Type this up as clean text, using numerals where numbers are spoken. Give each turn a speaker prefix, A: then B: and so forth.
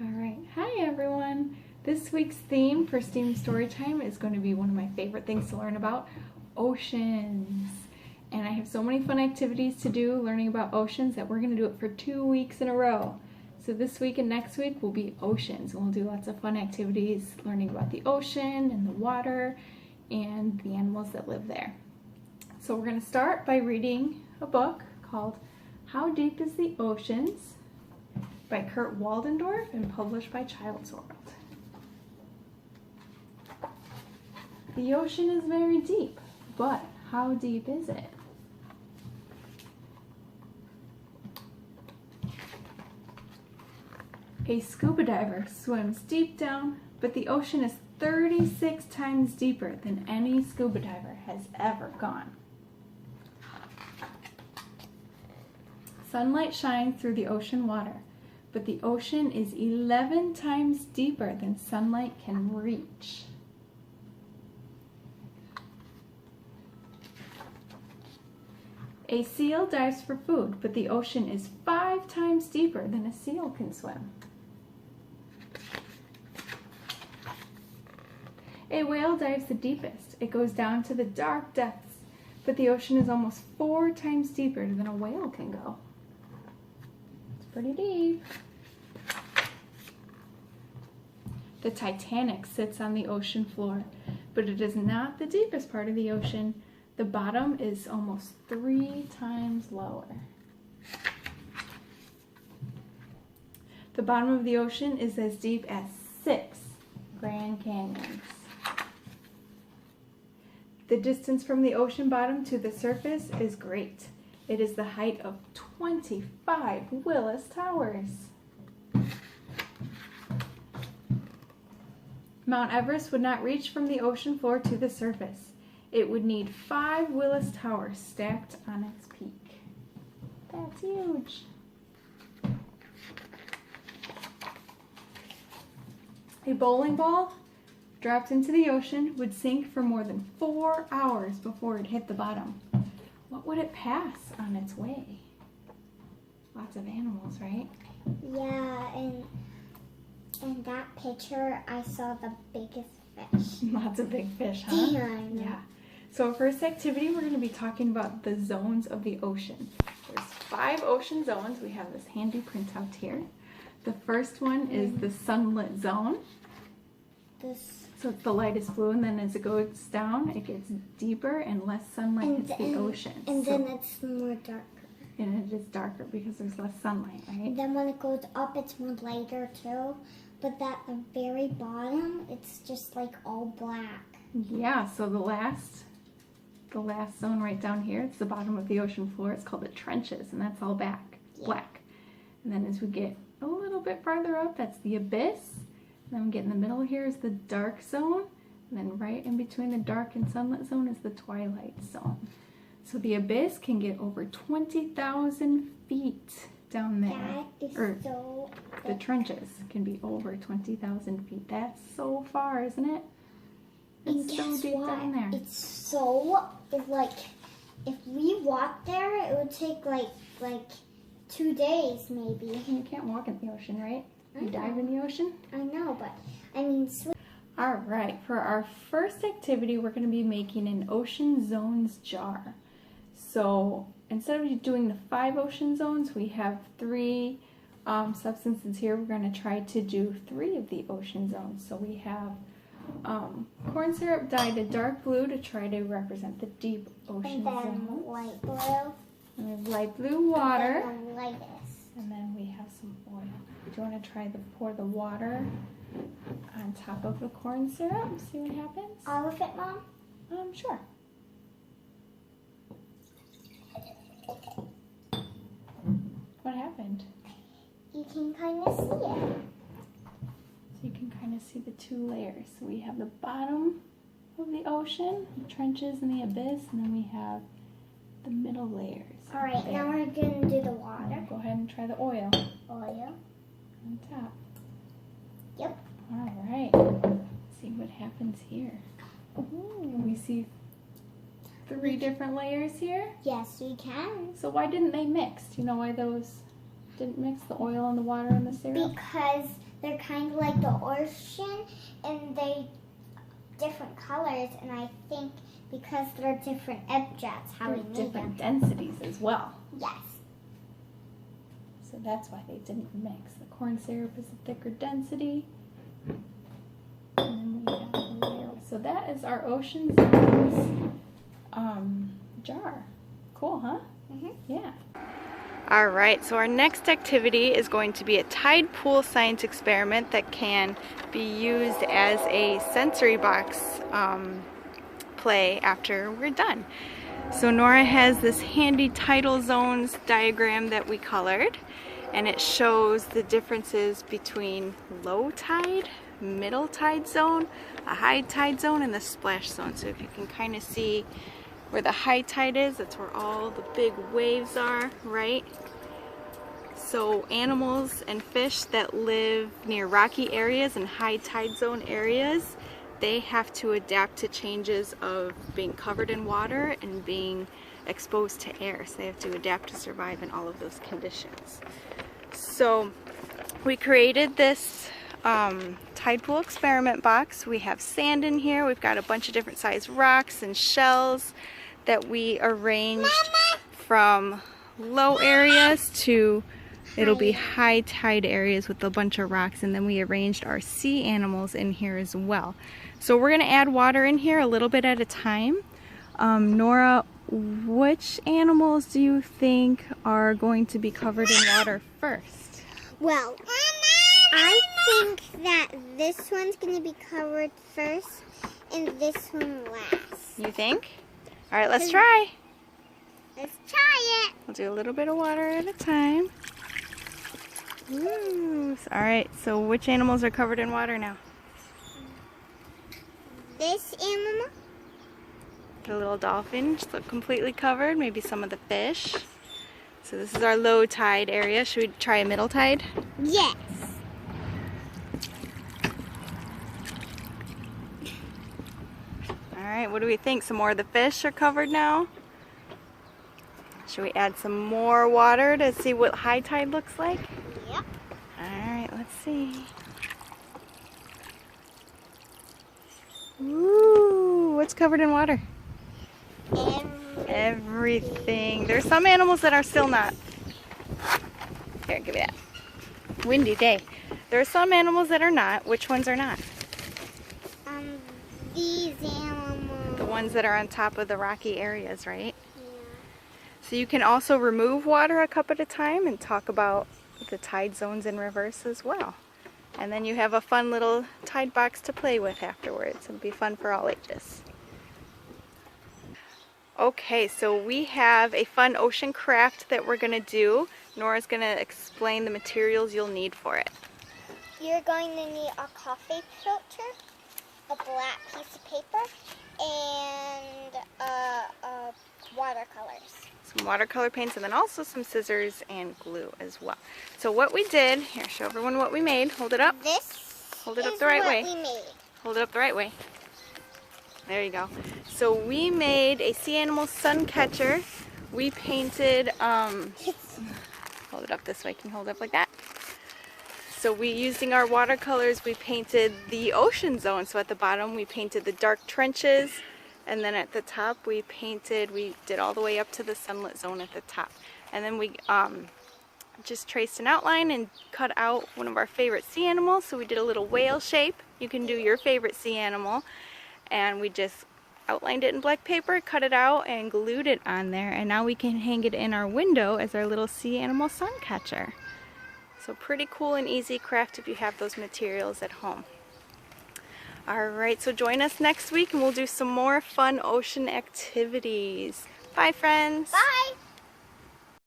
A: Alright, hi everyone! This week's theme for STEAM Storytime is going to be one of my favorite things to learn about, oceans. And I have so many fun activities to do learning about oceans that we're going to do it for 2 weeks in a row. So this week and next week will be oceans, and we'll do lots of fun activities learning about the ocean and the water and the animals that live there. So we're going to start by reading a book called How Deep is the Oceans? By Kurt Waldendorf and published by Child's World. The ocean is very deep, but how deep is it? A scuba diver swims deep down, but the ocean is 36 times deeper than any scuba diver has ever gone. Sunlight shines through the ocean water, but the ocean is 11 times deeper than sunlight can reach. A seal dives for food, but the ocean is 5 times deeper than a seal can swim. A whale dives the deepest. It goes down to the dark depths, but the ocean is almost 4 times deeper than a whale can go. Pretty deep. The Titanic sits on the ocean floor, but it is not the deepest part of the ocean. The bottom is almost 3 times lower. The bottom of the ocean is as deep as 6 Grand Canyons. The distance from the ocean bottom to the surface is great. It is the height of 25 Willis Towers. Mount Everest would not reach from the ocean floor to the surface. It would need 5 Willis Towers stacked on its peak. That's huge. A bowling ball dropped into the ocean would sink for more than 4 hours before it hit the bottom. What would it pass on its way? Lots of animals, right?
B: Yeah, and in that picture, I saw the biggest fish.
A: Lots of big fish, huh?
B: Yeah, I know.
A: Yeah. So our first activity, we're going to be talking about the zones of the ocean. There's 5 ocean zones. We have this handy printout here. The first one is the sunlit zone. So it's the lightest blue, and then as it goes down, it gets deeper and less sunlight hits the ocean.
B: And then it's more darker.
A: And it is darker because there's less sunlight, right?
B: And then when it goes up, it's more lighter too. But at the very bottom, it's just like all black.
A: Yeah, so the last zone right down here, it's the bottom of the ocean floor. It's called the trenches, and that's all black. And then as we get a little bit farther up, that's the abyss. And then we get in the middle here is the dark zone. And then right in between the dark and sunlit zone is the twilight zone. So the abyss can get over 20,000 feet down there.
B: That is so
A: the trenches can be over 20,000 feet. That's so far, isn't it? It's so deep down there.
B: It's so, if we walked there, it would take like 2 days maybe.
A: You can't walk in the ocean, right? You dive in the ocean?
B: I know, but I mean...
A: Alright, for our first activity, we're going to be making an ocean zones jar. So instead of doing the 5 ocean zones, we have 3 substances here. We're going to try to do 3 of the ocean zones. So we have corn syrup dyed a dark blue to try to represent the deep ocean zone.
B: And then light blue.
A: And we have light blue water.
B: And the lightest. And
A: then we have some oil. Do you want to try to pour the water on top of the corn syrup? See what happens?
B: All of it, Mom?
A: Sure. What happened?
B: You can kind of see it.
A: So you can kind of see the 2 layers. So we have the bottom of the ocean, the trenches and the abyss, and then we have the middle layers.
B: All right, now we're going to do the water.
A: Go ahead and try the oil.
B: Oil.
A: On top.
B: Yep.
A: All right. Let's see what happens here. Can we see 3 different layers here?
B: Yes, we can.
A: So why didn't they mix? Do you know why those didn't mix, the oil and the water and the syrup?
B: Because they're kind of like the ocean, and they different colors, and I think because they're different objects, how we made
A: different
B: them.
A: densities as well.
B: Yes.
A: So that's why they didn't mix. The corn syrup is a thicker density. And then we have the layer. So that is our Ocean Zones jar. Cool, huh?
B: Mm-hmm.
A: Yeah. All right, so our next activity is going to be a Tidepool science experiment that can be used as a sensory box play after we're done. So Nora has this handy tidal zones diagram that we colored, and it shows the differences between low tide, middle tide zone, a high tide zone, and the splash zone. So if you can kind of see where the high tide is, that's where all the big waves are, right? So animals and fish that live near rocky areas and high tide zone areas, they have to adapt to changes of being covered in water and being exposed to air. So they have to adapt to survive in all of those conditions. So we created this Tidepool Experiment Box. We have sand in here. We've got a bunch of different sized rocks and shells that we arranged from low areas to it'll be high tide areas with a bunch of rocks, and then we arranged our sea animals in here as well. So we're going to add water in here a little bit at a time. Nora, which animals do you think are going to be covered in water first?
B: Well, I think that this one's going to be covered first and this one last.
A: You think? All right, let's try.
B: Let's try it.
A: We'll do a little bit of water at a time. Ooh. All right, so which animals are covered in water now?
B: This animal.
A: The little dolphins look completely covered, maybe some of the fish. So this is our low tide area. Should we try a middle tide?
B: Yes.
A: All right, what do we think? Some more of the fish are covered now? Should we add some more water to see what high tide looks like?
B: Yep.
A: All right, let's see. Ooh, what's covered in water? Everything. There's some animals that are still not. Here, give me that. Windy day. There are some animals that are not. Which ones are not?
B: These animals.
A: The ones that are on top of the rocky areas, right?
B: Yeah.
A: So you can also remove water a cup at a time and talk about the tide zones in reverse as well. And then you have a fun little tide box to play with afterwards. It'll be fun for all ages. Okay, so we have a fun ocean craft that we're going to do. Nora's going to explain the materials you'll need for it.
B: You're going to need a coffee filter, a black piece of paper, and watercolors.
A: Some watercolor paints, and then also some scissors and glue as well. So what we did, here, show everyone what we made. Hold it up. Hold it up the right way.
B: We made.
A: Hold it up the right way. There you go. So we made a sea animal suncatcher. We painted, hold it up this way. Can you hold it up like that? So using our watercolors, we painted the ocean zone. So at the bottom, we painted the dark trenches. And then at the top, we did all the way up to the sunlit zone at the top. And then we just traced an outline and cut out one of our favorite sea animals. So we did a little whale shape. You can do your favorite sea animal. And we just outlined it in black paper, cut it out, and glued it on there. And now we can hang it in our window as our little sea animal sun catcher. So pretty cool and easy craft if you have those materials at home. Alright, so join us next week and we'll do some more fun ocean activities. Bye, friends!
B: Bye!